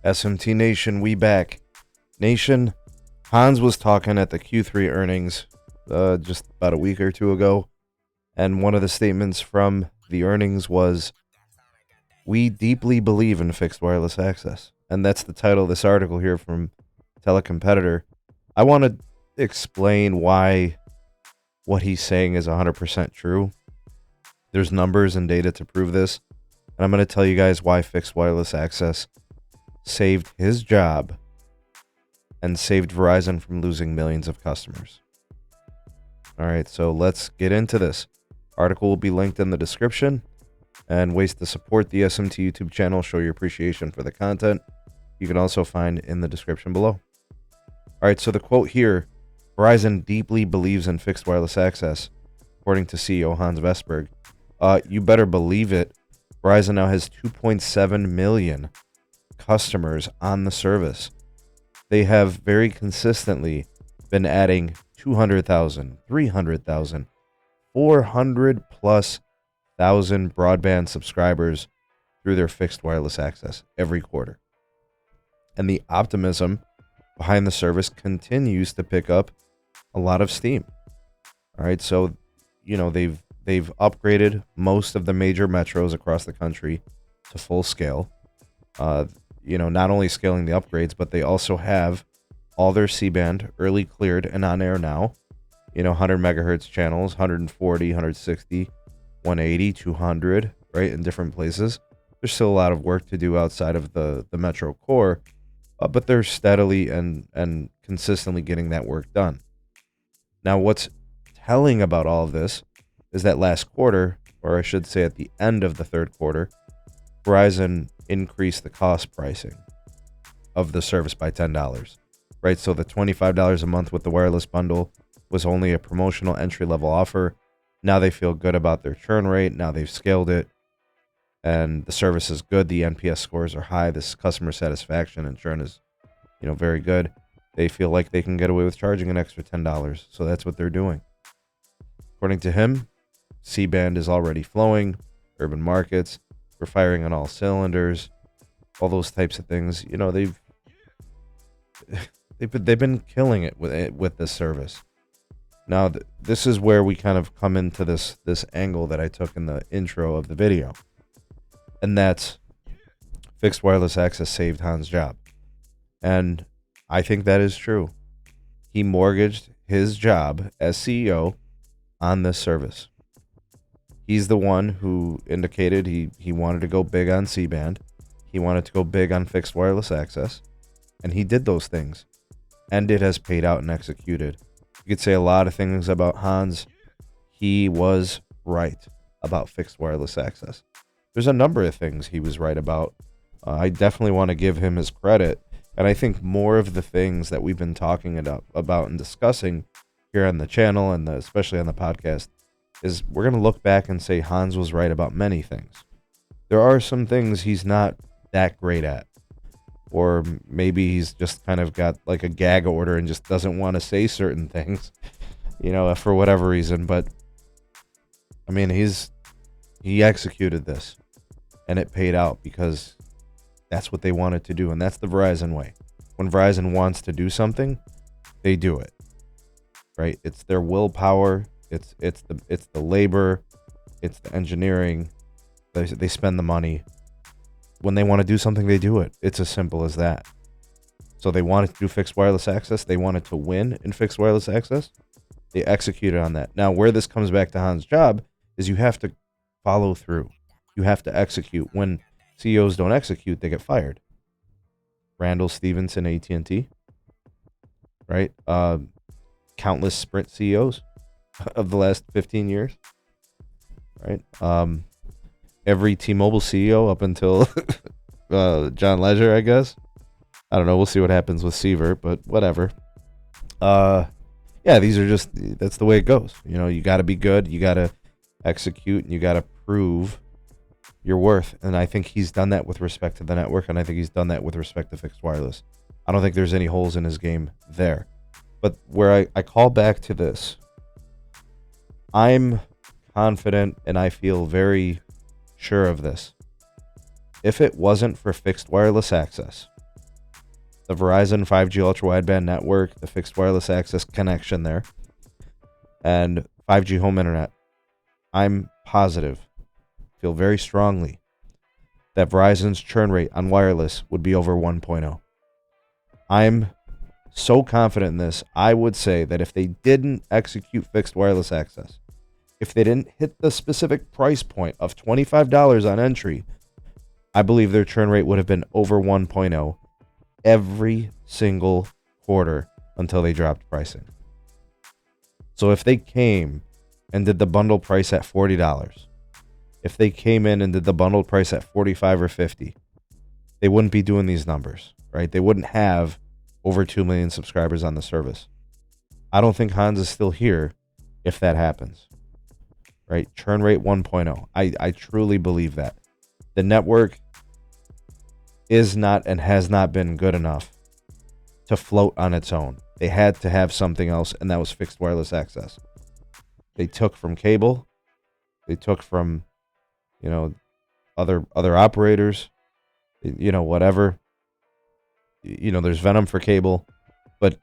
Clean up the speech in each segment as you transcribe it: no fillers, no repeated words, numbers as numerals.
SMT Nation, we back. Nation, Hans was talking at the Q3 earnings just about a week or two ago, and one of the statements from the earnings was, "We deeply believe in fixed wireless access." And that's the title of this article here from Telecompetitor. I want to explain why what he's saying is 100% true. There's numbers and data to prove this, and I'm going to tell you guys why fixed wireless access saved his job and saved Verizon from losing millions of customers. All right, so let's get into this. Article will be linked in the description, and ways to support the SMT YouTube channel, show your appreciation for the content, you can also find in the description below. All right, so the quote here, Verizon deeply believes in fixed wireless access, according to CEO Hans Vestberg. You better believe it. Verizon now has 2.7 million customers on the service. They have very consistently been adding 200,000, 300,000, 400 plus thousand broadband subscribers through their fixed wireless access every quarter. And the optimism behind the service continues to pick up a lot of steam. All right, so they've upgraded most of the major metros across the country to full scale. Not only scaling the upgrades, but they also have all their C-band early cleared and on air now. 100 megahertz channels, 140, 160, 180, 200, right, in different places. There's still a lot of work to do outside of the metro core, but they're steadily and consistently getting that work done. Now, what's telling about all of this is that last quarter, or I should say at the end of the third quarter, Verizon increased the cost pricing of the service by $10, right? So the $25 a month with the wireless bundle was only a promotional entry-level offer. Now they feel good about their churn rate. Now they've scaled it, and the service is good. The NPS scores are high. This customer satisfaction and churn is, very good. They feel like they can get away with charging an extra $10, so that's what they're doing. According to him, C-band is already flowing, urban markets, we're firing on all cylinders, all those types of things. They've been killing it with this service. Now, this is where we kind of come into this angle that I took in the intro of the video, and that's fixed wireless access saved Hans' job. And I think that is true. He mortgaged his job as CEO on this service. He's the one who indicated he wanted to go big on C-band. He wanted to go big on fixed wireless access, and he did those things, and it has paid out and executed. You could say a lot of things about Hans. He was right about fixed wireless access. There's a number of things he was right about. I definitely want to give him his credit, and I think more of the things that we've been talking about and discussing here on the channel and especially on the podcast is we're going to look back and say Hans was right about many things. There are some things he's not that great at, or maybe he's just kind of got like a gag order and just doesn't want to say certain things, for whatever reason. But I mean, he executed this, and it paid out because that's what they wanted to do, and that's the Verizon way. When Verizon wants to do something, they do it. Right? It's their willpower. It's the labor. It's the engineering. They spend the money. When they want to do something, they do it. It's as simple as that. So they wanted to do fixed wireless access. They wanted to win in fixed wireless access. They executed on that. Now, where this comes back to Hans' job is you have to follow through. You have to execute. When CEOs don't execute, they get fired. Randall Stevenson, AT&T, right? Countless Sprint CEOs of the last 15 years, right? Every T-Mobile CEO up until John Legere, I guess. I don't know. We'll see what happens with Seaver, but whatever. These are just, that's the way it goes. You got to be good. You got to execute, and you got to prove your worth. And I think he's done that with respect to the network, and I think he's done that with respect to fixed wireless. I don't think there's any holes in his game there. But where I call back to this, I'm confident and I feel very sure of this. If it wasn't for fixed wireless access, the Verizon 5G ultra-wideband network, the fixed wireless access connection there, and 5G home internet, I'm positive, feel very strongly, that Verizon's churn rate on wireless would be over 1.0. I'm so confident in this, I would say that if they didn't execute fixed wireless access, if they didn't hit the specific price point of $25 on entry, I believe their churn rate would have been over 1.0 every single quarter until they dropped pricing. So if they came and did the bundle price at $40, if they came in and did the bundled price at $45 or $50, they wouldn't be doing these numbers, right? They wouldn't have over 2 million subscribers on the service. I don't think Hans is still here if that happens, right? Churn rate 1.0. I truly believe that. The network is not and has not been good enough to float on its own. They had to have something else, and that was fixed wireless access. They took from cable. They took from, other operators, whatever. There's Venom for cable, but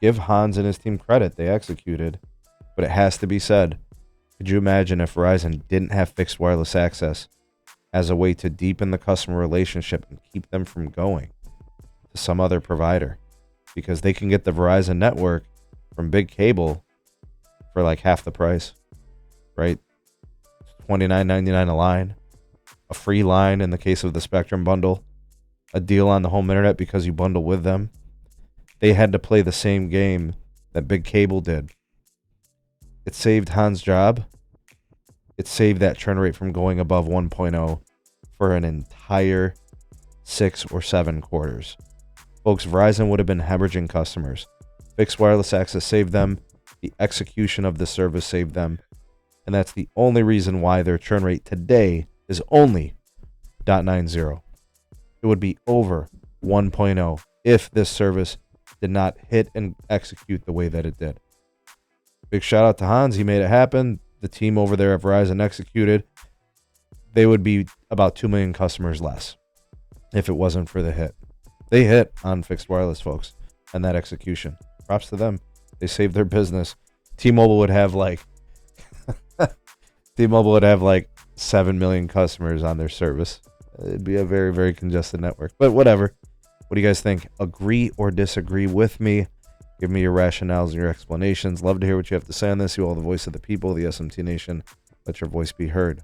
give Hans and his team credit. They executed, but it has to be said. Could you imagine if Verizon didn't have fixed wireless access as a way to deepen the customer relationship and keep them from going to some other provider? Because they can get the Verizon network from big cable for like half the price, right? $29.99 a line, a free line in the case of the Spectrum bundle, a deal on the home internet because you bundle with them. They had to play the same game that big cable did. It saved Hans' job. It saved that churn rate from going above 1.0 for an entire 6 or 7 quarters. Folks, Verizon would have been hemorrhaging customers. Fixed wireless access saved them. The execution of the service saved them. And that's the only reason why their churn rate today is only 0.90. It would be over 1.0 if this service did not hit and execute the way that it did. Big shout out to Hans. He made it happen. The team over there at Verizon executed. They would be about 2 million customers less if it wasn't for the hit. They hit on fixed wireless, folks, and that execution. Props to them. They saved their business. T-Mobile would have like 7 million customers on their service. It'd be a very, very congested network. But whatever. What do you guys think? Agree or disagree with me? Give me your rationales and your explanations. Love to hear what you have to say on this. You all the voice of the people, the SMT Nation. Let your voice be heard.